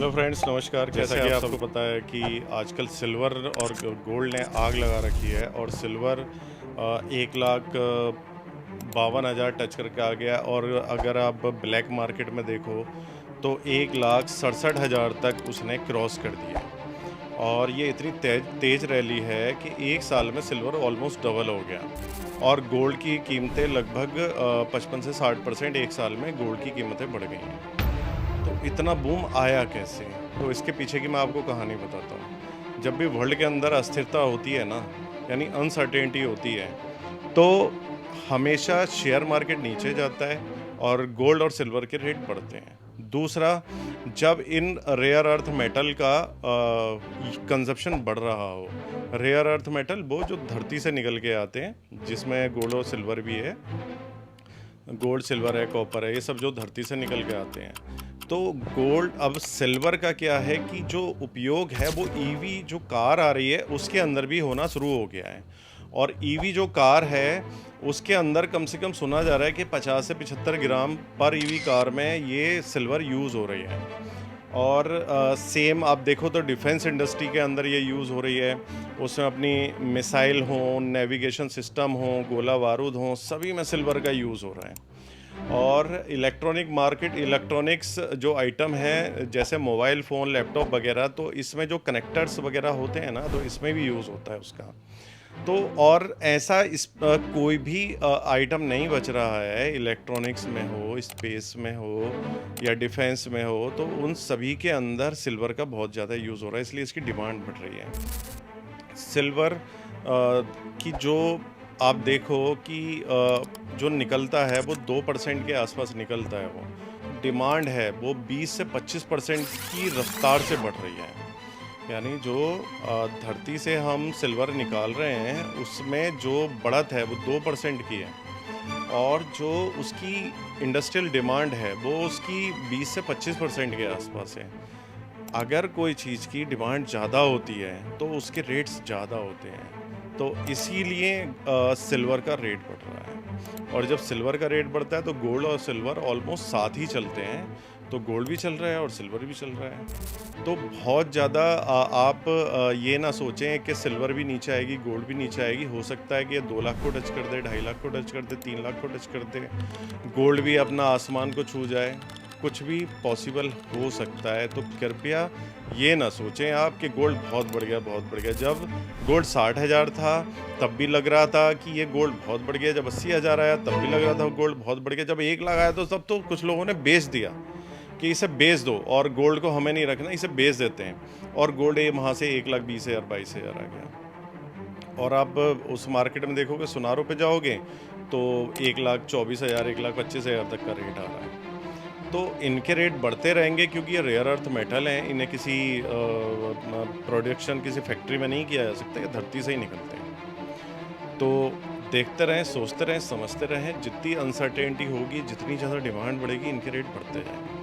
Hello friends, नमस्कार। जैसा कि आपको पता है कि आजकल सिल्वर और गोल्ड ने आग लगा रखी है और सिल्वर 1,52,000 टच करके आ गया। और अगर आप ब्लैक मार्केट में देखो तो 1,67,000 तक उसने क्रॉस कर दिया। और ये इतनी तेज रैली है कि एक साल में सिल्वर ऑलमोस्ट डबल हो गया और गोल्ड की कीमतें लगभग 55 से 60% एक साल में गोल्ड की कीमतें बढ़ गई हैं। तो इतना बूम आया कैसे? तो इसके पीछे की मैं आपको कहानी बताता हूँ। जब भी वर्ल्ड के अंदर अस्थिरता होती है ना, यानी अनसर्टेनिटी होती है, तो हमेशा शेयर मार्केट नीचे जाता है और गोल्ड और सिल्वर के रेट बढ़ते हैं। दूसरा, जब इन रेयर अर्थ मेटल का कंजप्शन बढ़ रहा हो, रेयर अर्थ मेटल वो जो धरती से निकल के आते हैं, जिसमें गोल्ड और सिल्वर भी है, गोल्ड सिल्वर है, कॉपर है, ये सब जो धरती से निकल के आते हैं। तो गोल्ड, अब सिल्वर का क्या है कि जो उपयोग है वो ईवी जो कार आ रही है उसके अंदर भी होना शुरू हो गया है। और ईवी जो कार है उसके अंदर कम से कम सुना जा रहा है कि 50 से 75 ग्राम पर ईवी कार में ये सिल्वर यूज़ हो रही है। और सेम आप देखो तो डिफेंस इंडस्ट्री के अंदर ये यूज़ हो रही है। उसमें अपनी मिसाइल हों, नेविगेशन सिस्टम हों, गोला बारूद हों, सभी में सिल्वर का यूज़ हो रहा है। और इलेक्ट्रॉनिक मार्केट, इलेक्ट्रॉनिक्स जो आइटम है जैसे मोबाइल फ़ोन, लैपटॉप वगैरह, तो इसमें जो कनेक्टर्स वगैरह होते हैं ना, तो इसमें भी यूज़ होता है उसका। तो और ऐसा कोई भी आइटम नहीं बच रहा है, इलेक्ट्रॉनिक्स में हो, स्पेस में हो या डिफेंस में हो, तो उन सभी के अंदर सिल्वर का बहुत ज़्यादा यूज़ हो रहा है, इसलिए इसकी डिमांड बढ़ रही है। सिल्वर की जो आप देखो कि जो निकलता है वो 2% के आसपास निकलता है। वो डिमांड है वो 20 से 25% की रफ्तार से बढ़ रही है। यानी जो धरती से हम सिल्वर निकाल रहे हैं उसमें जो बढ़त है वो 2% की है, और जो उसकी इंडस्ट्रियल डिमांड है वो उसकी 20 से 25% के आसपास है। अगर कोई चीज़ की डिमांड ज़्यादा होती है तो उसके रेट्स ज़्यादा होते हैं, तो इसीलिए सिल्वर का रेट बढ़ रहा है। और जब सिल्वर का रेट बढ़ता है तो गोल्ड और सिल्वर ऑलमोस्ट साथ ही चलते हैं, तो गोल्ड भी चल रहा है और सिल्वर भी चल रहा है। तो बहुत ज़्यादा आप ये ना सोचें कि सिल्वर भी नीचे आएगी, गोल्ड भी नीचे आएगी। हो सकता है कि ये 2 लाख को टच कर दे, 2.5 लाख को टच कर दे, 3 लाख को टच कर दे, गोल्ड भी अपना आसमान को छू जाए, कुछ भी पॉसिबल हो सकता है। तो कृपया ये ना सोचें आप कि गोल्ड बहुत बढ़ गया, बहुत बढ़ गया। जब गोल्ड 60,000 था तब भी लग रहा था कि ये गोल्ड बहुत बढ़ गया, जब 80,000 आया तब भी लग रहा था गोल्ड बहुत बढ़ गया, जब 1 लाख आया तो तब तो कुछ लोगों ने बेच दिया कि इसे बेच दो और गोल्ड को हमें नहीं रखना, इसे बेच देते हैं। और गोल्ड ये वहाँ से 1,20,000 22,000 आ गया। और आप उस मार्केट में देखोगे, सुनारों पे जाओगे तो 1,24,000 1,25,000 तक का रेट आ रहा है। तो इनके रेट बढ़ते रहेंगे क्योंकि ये रेयर अर्थ मेटल हैं, इन्हें किसी प्रोडक्शन, किसी फैक्ट्री में नहीं किया जा सकता, ये धरती से ही निकलते हैं। तो देखते रहें, सोचते रहें, समझते रहें, जितनी अनसर्टेनिटी होगी, जितनी ज़्यादा डिमांड बढ़ेगी, इनके रेट बढ़ते जाएंगे।